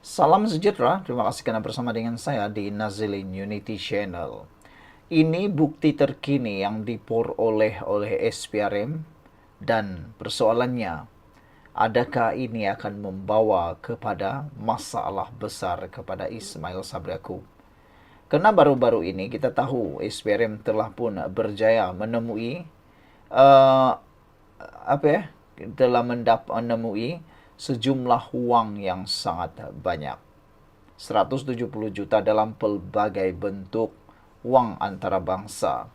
Salam sejahtera, terima kasih karena bersama dengan saya di Nazilin Unity Channel. Ini bukti terkini yang diperoleh oleh SPRM dan persoalannya, adakah ini akan membawa kepada masalah besar kepada Ismail Sabri Yaakob? Karena baru-baru ini kita tahu SPRM telah pun berjaya menemui uh, apa ya telah menemui sejumlah uang yang sangat banyak. 170 juta dalam pelbagai bentuk uang antara bangsa.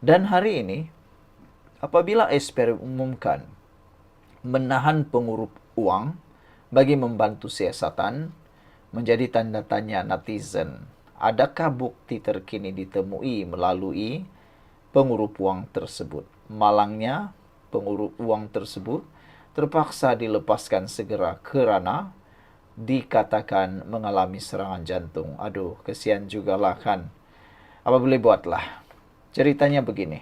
Dan hari ini, apabila SPR umumkan menahan pengurup uang bagi membantu siasatan, menjadi tanda tanya netizen. Adakah bukti terkini ditemui melalui pengurup uang tersebut? Malangnya, pengurup uang tersebut terpaksa dilepaskan segera kerana dikatakan mengalami serangan jantung. Aduh, kesian jugalah kan. Apa boleh buatlah. Ceritanya begini.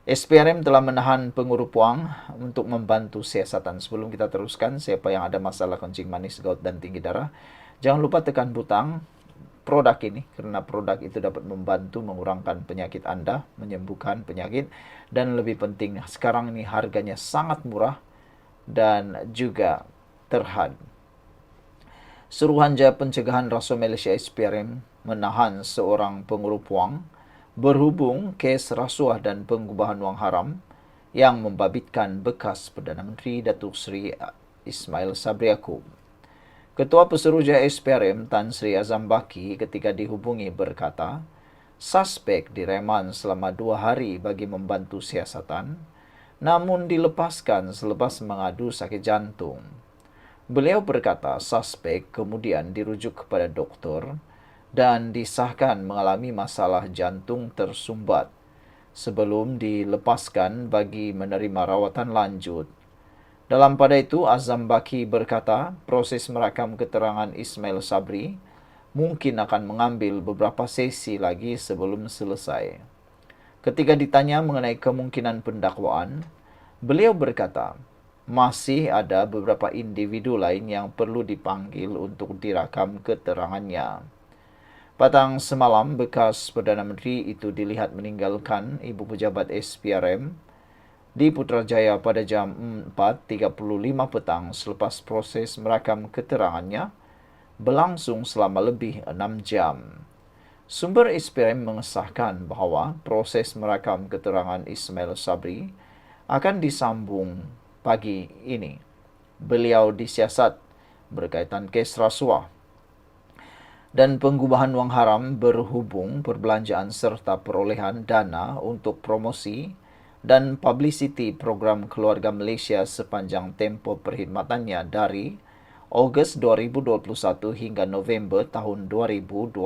SPRM telah menahan pengurup wang untuk membantu siasatan. Sebelum kita teruskan, siapa yang ada masalah kencing manis, gout, dan tinggi darah, jangan lupa tekan butang produk ini, karena produk itu dapat membantu mengurangkan penyakit Anda, menyembuhkan penyakit, dan lebih penting, sekarang ini harganya sangat murah dan juga terhad. Suruhanjaya Pencegahan Rasuah Malaysia SPRM menahan seorang pengurup wang berhubung kes rasuah dan pengubahan wang haram yang membabitkan bekas Perdana Menteri Datuk Seri Ismail Sabri Yaakob. Ketua Pesuruhjaya SPRM Tan Sri Azam Baki ketika dihubungi berkata, suspek direman selama 2 hari bagi membantu siasatan, namun dilepaskan selepas mengadu sakit jantung. Beliau berkata suspek kemudian dirujuk kepada doktor dan disahkan mengalami masalah jantung tersumbat sebelum dilepaskan bagi menerima rawatan lanjut. Dalam pada itu, Azam Baki berkata proses merakam keterangan Ismail Sabri mungkin akan mengambil beberapa sesi lagi sebelum selesai. Ketika ditanya mengenai kemungkinan pendakwaan, beliau berkata, masih ada beberapa individu lain yang perlu dipanggil untuk dirakam keterangannya. Petang semalam, bekas Perdana Menteri itu dilihat meninggalkan ibu pejabat SPRM di Putrajaya pada jam 4.35 petang selepas proses merakam keterangannya berlangsung selama lebih 6 jam. Sumber SPRM mengesahkan bahawa proses merakam keterangan Ismail Sabri akan disambung pagi ini. Beliau disiasat berkaitan kes rasuah dan pengubahan wang haram berhubung perbelanjaan serta perolehan dana untuk promosi dan publicity program Keluarga Malaysia sepanjang tempoh perkhidmatannya dari Ogos 2021 hingga November tahun 2022.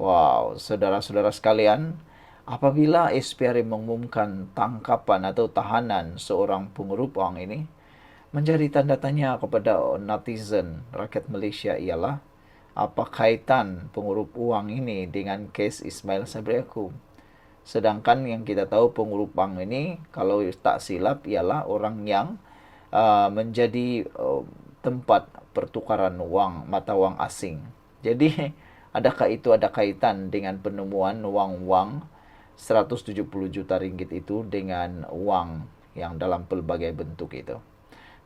Wow, saudara-saudara sekalian, apabila SPRM mengumumkan tangkapan atau tahanan seorang pengurup wang ini, menjadi tanda tanya kepada netizen rakyat Malaysia ialah apa kaitan pengurup wang ini dengan kes Ismail Sabri Yaakob. Sedangkan yang kita tahu pengurup wang ini, kalau tak silap, ialah orang yang menjadi tempat pertukaran wang, mata wang asing. Jadi, adakah itu ada kaitan dengan penemuan wang-wang 170 juta ringgit itu dengan wang yang dalam pelbagai bentuk itu?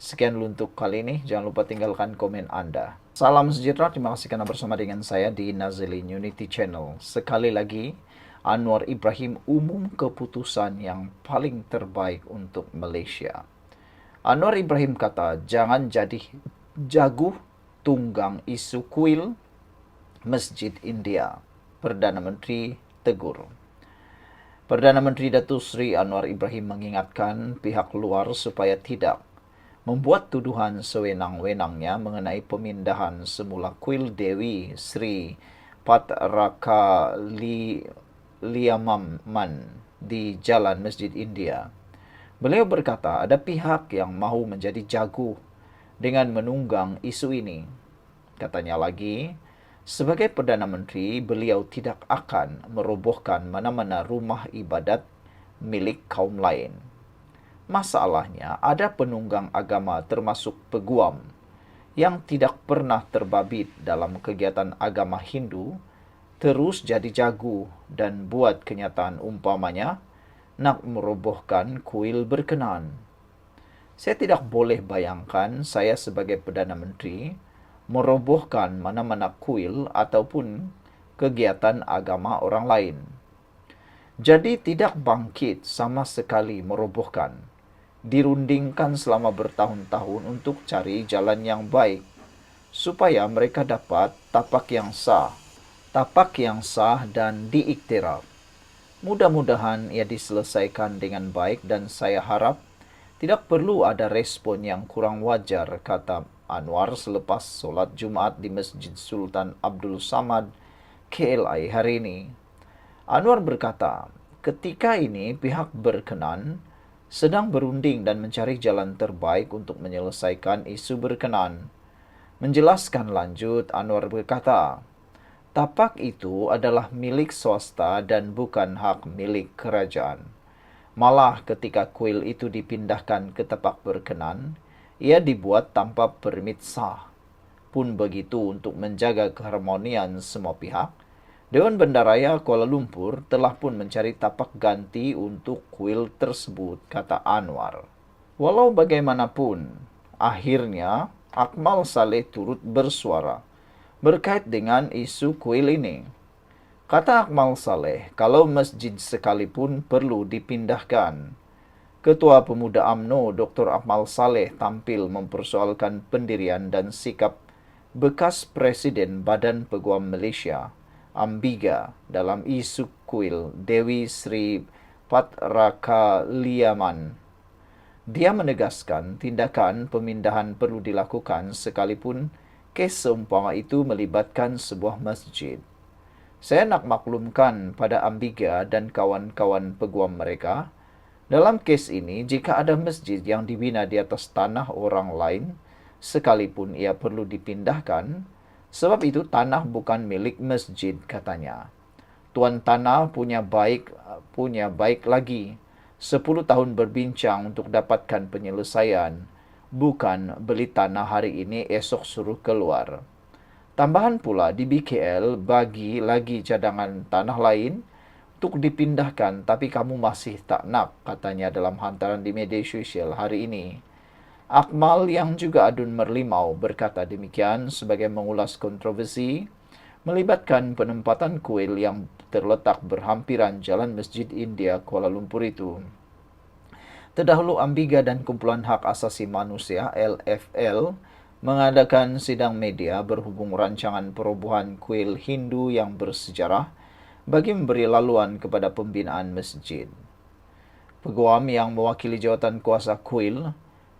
Sekian dulu untuk kali ini. Jangan lupa tinggalkan komen Anda. Salam sejahtera. Terima kasih karena bersama dengan saya di Nazilin Unity Channel. Sekali lagi, Anwar Ibrahim umum keputusan yang paling terbaik untuk Malaysia. Anwar Ibrahim kata, jangan jadi jaguh tunggang isu kuil Masjid India. Perdana Menteri tegur. Perdana Menteri Datuk Seri Anwar Ibrahim mengingatkan pihak luar supaya tidak membuat tuduhan sewenang-wenangnya mengenai pemindahan semula kuil Dewi Sri Patrakaliamman di Jalan Masjid India. Beliau berkata ada pihak yang mahu menjadi jago dengan menunggang isu ini. Katanya lagi, sebagai Perdana Menteri, beliau tidak akan merobohkan mana-mana rumah ibadat milik kaum lain. Masalahnya, ada penunggang agama termasuk peguam yang tidak pernah terbabit dalam kegiatan agama Hindu terus jadi jago dan buat kenyataan umpamanya nak merobohkan kuil berkenan. Saya tidak boleh bayangkan saya sebagai Perdana Menteri merobohkan mana-mana kuil ataupun kegiatan agama orang lain. Jadi tidak bangkit sama sekali merobohkan. Dirundingkan selama bertahun-tahun untuk cari jalan yang baik supaya mereka dapat tapak yang sah dan diiktiraf. Mudah-mudahan ia diselesaikan dengan baik dan saya harap tidak perlu ada respon yang kurang wajar, kata Anwar selepas solat Jumat di Masjid Sultan Abdul Samad, KLI hari ini. Anwar berkata, ketika ini pihak berkenan sedang berunding dan mencari jalan terbaik untuk menyelesaikan isu berkenan. Menjelaskan lanjut, Anwar berkata, tapak itu adalah milik swasta dan bukan hak milik kerajaan. Malah ketika kuil itu dipindahkan ke tapak berkenan, ia dibuat tanpa permit sah. Pun begitu untuk menjaga keharmonian semua pihak, Dewan Bandaraya Kuala Lumpur telah pun mencari tapak ganti untuk kuil tersebut, kata Anwar. Walau bagaimanapun, akhirnya Akmal Saleh turut bersuara berkait dengan isu kuil ini. Kata Akmal Saleh, kalau masjid sekalipun perlu dipindahkan. Ketua Pemuda UMNO Dr. Akmal Saleh tampil mempersoalkan pendirian dan sikap bekas Presiden Badan Peguam Malaysia, Ambiga, dalam isu kuil Dewi Sri Patrakaliaman. Dia menegaskan tindakan pemindahan perlu dilakukan sekalipun kes seumpama itu melibatkan sebuah masjid. Saya nak maklumkan pada Ambiga dan kawan-kawan peguam mereka, dalam kes ini jika ada masjid yang dibina di atas tanah orang lain, sekalipun ia perlu dipindahkan, sebab itu tanah bukan milik masjid, katanya. Tuan tanah punya baik lagi. 10 tahun berbincang untuk dapatkan penyelesaian, bukan beli tanah hari ini esok suruh keluar. Tambahan pula di BKL bagi lagi cadangan tanah lain untuk dipindahkan, tapi kamu masih tak nak, katanya dalam hantaran di media sosial hari ini. Akmal yang juga adun merlimau berkata demikian sebagai mengulas kontroversi melibatkan penempatan kuil yang terletak berhampiran Jalan Masjid India Kuala Lumpur itu. Terdahulu Ambiga dan Kumpulan Hak Asasi Manusia LFL mengadakan sidang media berhubung rancangan perobohan kuil Hindu yang bersejarah bagi memberi laluan kepada pembinaan masjid. Peguam yang mewakili jawatan kuasa kuil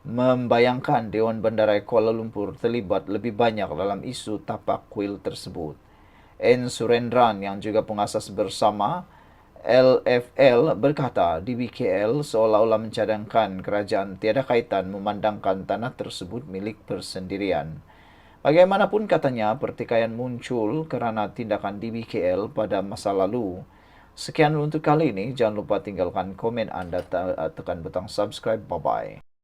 membayangkan Dewan Bandaraya Kuala Lumpur terlibat lebih banyak dalam isu tapak kuil tersebut. N. Surendran yang juga pengasas bersama LFL berkata di BKL seolah-olah mencadangkan kerajaan tiada kaitan memandangkan tanah tersebut milik persendirian. Bagaimanapun katanya pertikaian muncul kerana tindakan di BKL pada masa lalu. Sekian untuk kali ini. Jangan lupa tinggalkan komen anda, tekan butang subscribe. Bye-bye.